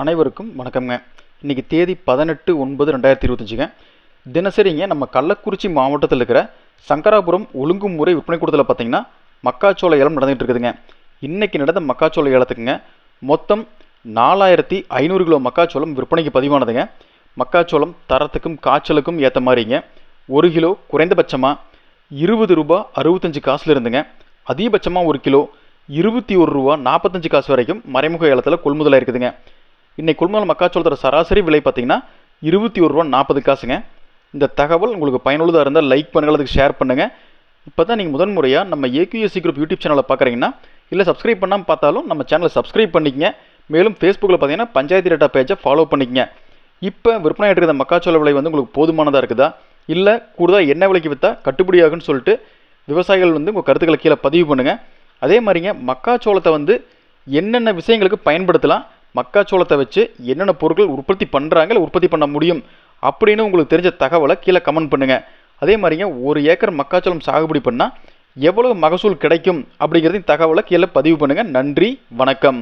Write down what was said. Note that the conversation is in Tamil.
அனைவருக்கும் வணக்கம்ங்க. இன்றைக்கி தேதி 18/9/2025ங்க. தினசரிங்க நம்ம கள்ளக்குறிச்சி மாவட்டத்தில் இருக்கிற சங்கராபுரம் ஒழுங்குமுறை விற்பனை கூடத்தில் பார்த்தீங்கன்னா மக்காச்சோள ஏலம் நடந்துகிட்டு இருக்குதுங்க. இன்றைக்கி நடந்த மக்காச்சோள ஏலத்துக்குங்க மொத்தம் 4500 கிலோ மக்காச்சோளம் விற்பனைக்கு பதிவானதுங்க. மக்காச்சோளம் தரத்துக்கும் காய்ச்சலுக்கும் ஏற்ற மாதிரிங்க 1 கிலோ குறைந்தபட்சமாக 20 ரூபா 65 காசுல இருந்துங்க, அதிகபட்சமாக 1 கிலோ 21 ரூபா 45 காசு வரைக்கும் மறைமுக ஏலத்தில் கொள்முதலாக இருக்குதுங்க. இன்றைக்கி கொள்முதல் மக்காச்சோளத்தோட சராசரி விலை பார்த்தீங்கன்னா 21 ரூபா 40 காசுங்க. இந்த தகவல் உங்களுக்கு பயனுள்ளதாக இருந்தால் லைக் பண்ணுங்கள், அதுக்கு ஷேர் பண்ணுங்கள். இப்போ தான் நீங்கள் முதன்முறையாக நம்ம ஏக்யூஎஸ்சி குரூப் யூடியூப் சேனலை பார்க்குறீங்கன்னா இல்லை சப்ஸ்கிரைப் பண்ணாமல் பார்த்தாலும் நம்ம சேனலை சப்ஸ்கிரைப் பண்ணிக்கங்க. மேலும் ஃபேஸ்புக்கில் பார்த்தீங்கன்னா பஞ்சாயத்து டேட்டா பேஜை ஃபாலோ பண்ணிக்கங்க. இப்போ விற்பனை இருக்கிற மக்காச்சோள விலை வந்து உங்களுக்கு போதுமானதாக இருக்குதா, இல்லை கூடுதலாக என்ன விலைக்கு விற்றா கட்டுப்படியாகுன்னு சொல்லிட்டு விவசாயிகள் வந்து உங்கள் கருத்துக்களை கீழே பதிவு பண்ணுங்கள். அதே மாதிரிங்க மக்காச்சோளத்தை வந்து என்னென்ன விஷயங்களுக்கு பயன்படுத்தலாம், மக்காச்சோளத்தை வச்சு என்னென்ன பொருட்கள் உற்பத்தி பண்ணுறாங்க இல்லை உற்பத்தி பண்ண முடியும் அப்படின்னு உங்களுக்கு தெரிஞ்ச தகவலை கீழே கமெண்ட் பண்ணுங்கள். அதே மாதிரிங்க 1 ஏக்கர் மக்காச்சோளம் சாகுபடி பண்ணால் எவ்வளவு மகசூல் கிடைக்கும் அப்படிங்கிறதையும் தகவலை கீழே பதிவு பண்ணுங்கள். நன்றி, வணக்கம்.